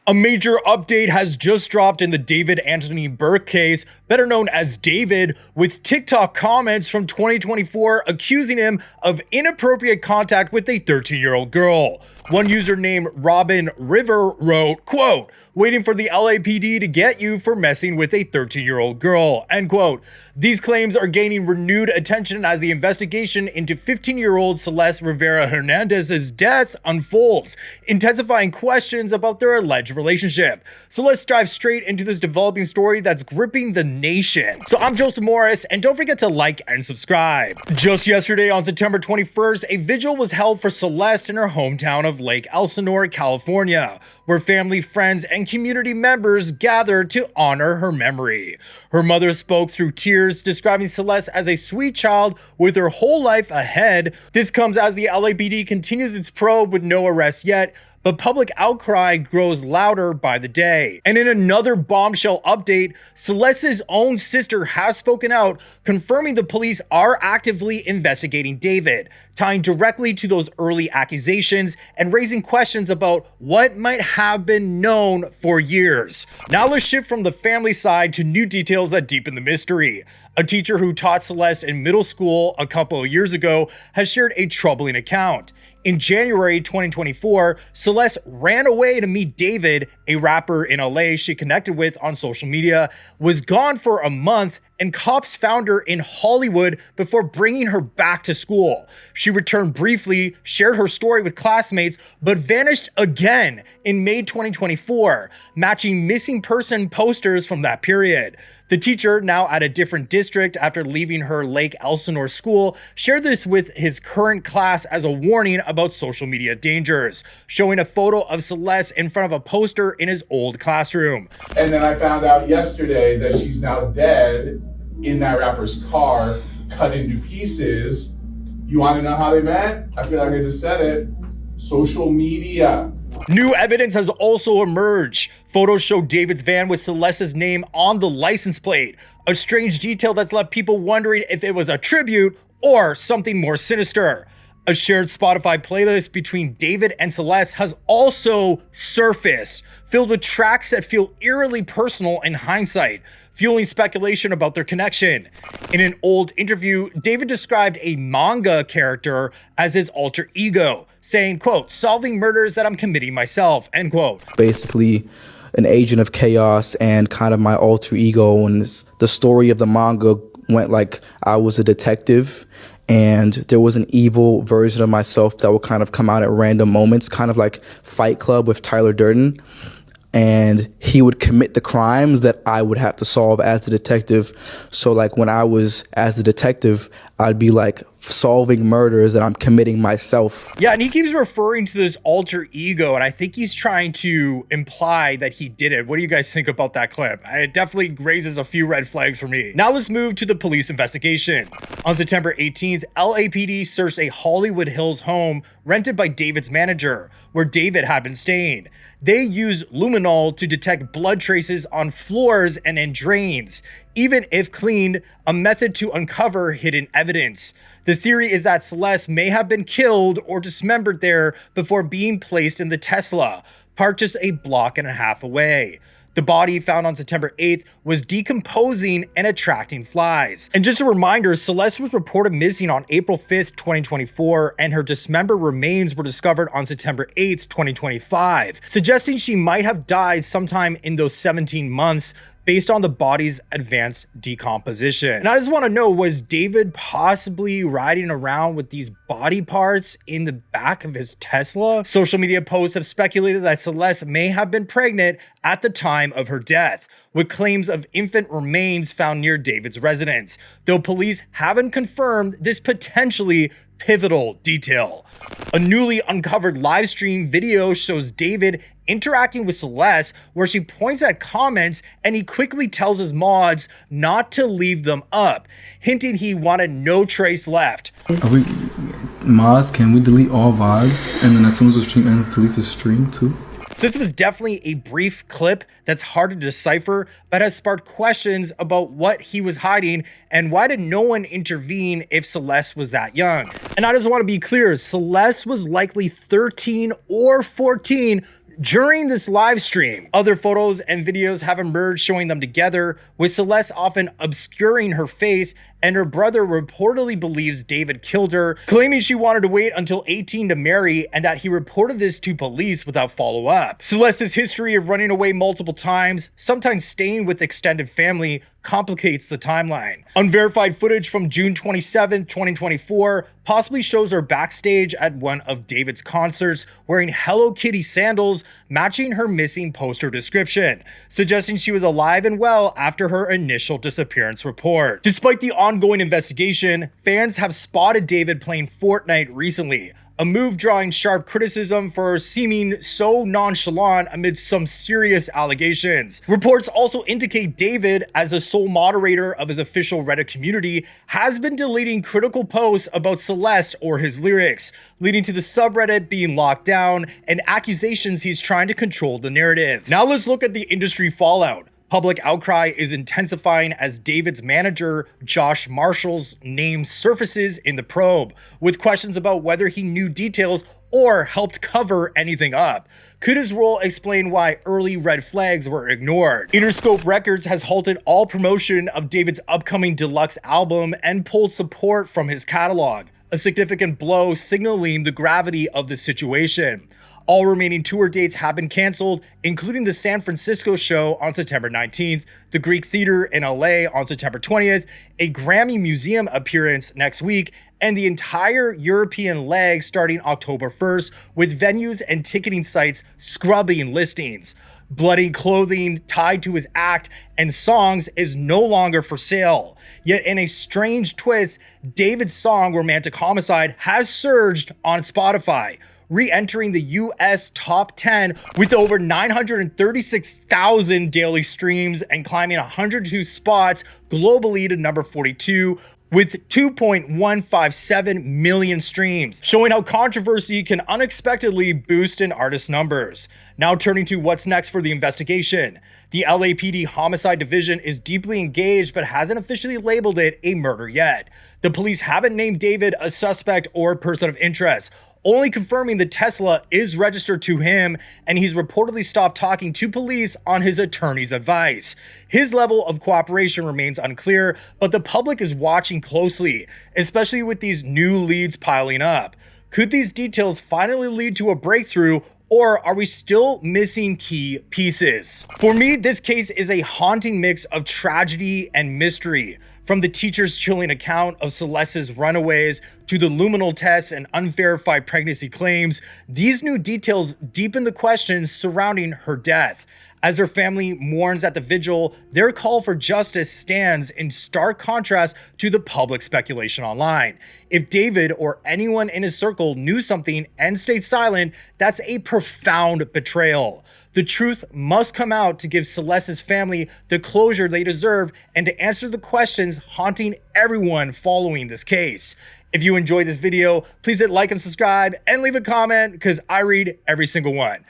A major update has just dropped in the David Anthony Burke case, better known as David, with TikTok comments from 2024 accusing him of inappropriate contact with a 13-year-old girl. One user named Robin River wrote, quote, "Waiting for the LAPD to get you for messing with a 13-year-old girl," end quote. These claims are gaining renewed attention as the investigation into 15-year-old Celeste Rivera Hernandez's death unfolds, intensifying questions about their alleged relationship. So let's dive straight into this developing story that's gripping the nation. So I'm Joseph Morris, and don't forget to like and subscribe. Just yesterday on September 21st, a vigil was held for Celeste in her hometown of Lake Elsinore, California, where family, friends, and community members gathered to honor her memory. Her mother spoke through tears, describing Celeste as a sweet child with her whole life ahead. This comes as the LAPD continues its probe with no arrests yet, but public outcry grows louder by the day. And in another bombshell update, Celeste's own sister has spoken out, confirming the police are actively investigating David, tying directly to those early accusations and raising questions about what might have been known for years. Now let's shift from the family side to new details that deepen the mystery. A teacher who taught Celeste in middle school a couple of years ago has shared a troubling account. In January 2024, Celeste ran away to meet David, a rapper in LA she connected with on social media, was gone for a month, and cops found her in Hollywood before bringing her back to school. She returned briefly, shared her story with classmates, but vanished again in May 2024, matching missing person posters from that period. The teacher, now at a different district after leaving her Lake Elsinore school, shared this with his current class as a warning about social media dangers, showing a photo of Celeste in front of a poster in his old classroom. And then I found out yesterday that she's now dead in that rapper's car, cut into pieces. You want to know how they met? I feel like I just said it. Social media. New evidence has also emerged. Photos show David's van with Celeste's name on the license plate, a strange detail that's left people wondering if it was a tribute or something more sinister. A shared Spotify playlist between David and Celeste has also surfaced, filled with tracks that feel eerily personal in hindsight, fueling speculation about their connection. In an old interview, David described a Manga character as his alter ego, saying, quote, "solving murders that I'm committing myself," end quote. Basically an agent of chaos and kind of my alter ego, and the story of the manga went like I was a detective and there was an evil version of myself that would kind of come out at random moments, kind of like Fight Club with Tyler Durden. And he would commit the crimes that I would have to solve as the detective. So like when I was as the detective, I'd be like solving murders that I'm committing myself. Yeah, and he keeps referring to this alter ego, and I think he's trying to imply that he did it. What do you guys think about that clip? It definitely raises a few red flags for me. Now let's move to the police investigation. On September 18th, LAPD searched a Hollywood Hills home rented by David's manager, where David had been staying. They used Luminol to detect blood traces on floors and in drains, even if cleaned, a method to uncover hidden evidence. The theory is that Celeste may have been killed or dismembered there before being placed in the Tesla, parked just a block and a half away. The body found on September 8th was decomposing and attracting flies. And just a reminder, Celeste was reported missing on April 5th, 2024, and her dismembered remains were discovered on September 8th, 2025, suggesting she might have died sometime in those 17 months based on the body's advanced decomposition. And I just want to know, was David possibly riding around with these body parts in the back of his Tesla? Social media posts have speculated that Celeste may have been pregnant at the time of her death, with claims of infant remains found near David's residence, though police haven't confirmed this potentially pivotal detail. A newly uncovered live stream video shows David interacting with Celeste, where she points at comments and he quickly tells his mods not to leave them up, hinting he wanted no trace left. Mods, can we delete all VODs and then as soon as the stream ends, delete the stream too? So this was definitely a brief clip that's hard to decipher, but has sparked questions about what he was hiding and why did no one intervene if Celeste was that young. And I just want to be clear, Celeste was likely 13 or 14 during this live stream. Other photos and videos have emerged showing them together, with Celeste often obscuring her face, and her brother reportedly believes David killed her, claiming she wanted to wait until 18 to marry and that he reported this to police without follow-up. Celeste's history of running away multiple times, sometimes staying with extended family, complicates the timeline. Unverified footage from June 27, 2024 possibly shows her backstage at one of David's concerts wearing Hello Kitty sandals matching her missing poster description, suggesting she was alive and well after her initial disappearance report. Despite the ongoing investigation, fans have spotted David playing Fortnite recently, a move drawing sharp criticism for seeming so nonchalant amidst some serious allegations. Reports also indicate David, as a sole moderator of his official Reddit community, has been deleting critical posts about Celeste or his lyrics, leading to the subreddit being locked down and accusations he's trying to control the narrative. Now let's look at the industry fallout. Public outcry is intensifying as David's manager, Josh Marshall's name surfaces in the probe, with questions about whether he knew details or helped cover anything up. Could his role explain why early red flags were ignored? Interscope Records has halted all promotion of David's upcoming deluxe album and pulled support from his catalog, a significant blow signaling the gravity of the situation. All remaining tour dates have been canceled, including the San Francisco show on September 19th, the Greek Theater in LA on September 20th, a Grammy Museum appearance next week, and the entire European leg starting October 1st, with venues and ticketing sites scrubbing listings. Bloody clothing tied to his act and songs is no longer for sale. Yet in a strange twist, David's song Romantic Homicide has surged on Spotify, re-entering the US top 10 with over 936,000 daily streams and climbing 102 spots globally to number 42 with 2.157 million streams, showing how controversy can unexpectedly boost an artist's numbers. Now turning to what's next for the investigation. The LAPD Homicide Division is deeply engaged but hasn't officially labeled it a murder yet. The police haven't named David a suspect or person of interest, only confirming the Tesla is registered to him, and he's reportedly stopped talking to police on his attorney's advice. His level of cooperation remains unclear, but the public is watching closely, especially with these new leads piling up. Could these details finally lead to a breakthrough, or are we still missing key pieces? For me, this case is a haunting mix of tragedy and mystery. From the teacher's chilling account of Celeste's runaways to the Luminol tests and unverified pregnancy claims, these new details deepen the questions surrounding her death. As her family mourns at the Vigil, their call for justice stands in stark contrast to the public speculation online. If David or anyone in his circle knew something and stayed silent, that's a profound betrayal. The truth must come out to give Celeste's family the closure they deserve and to answer the questions haunting everyone following this case. If you enjoyed this video, please hit like and subscribe and leave a comment because I read every single one.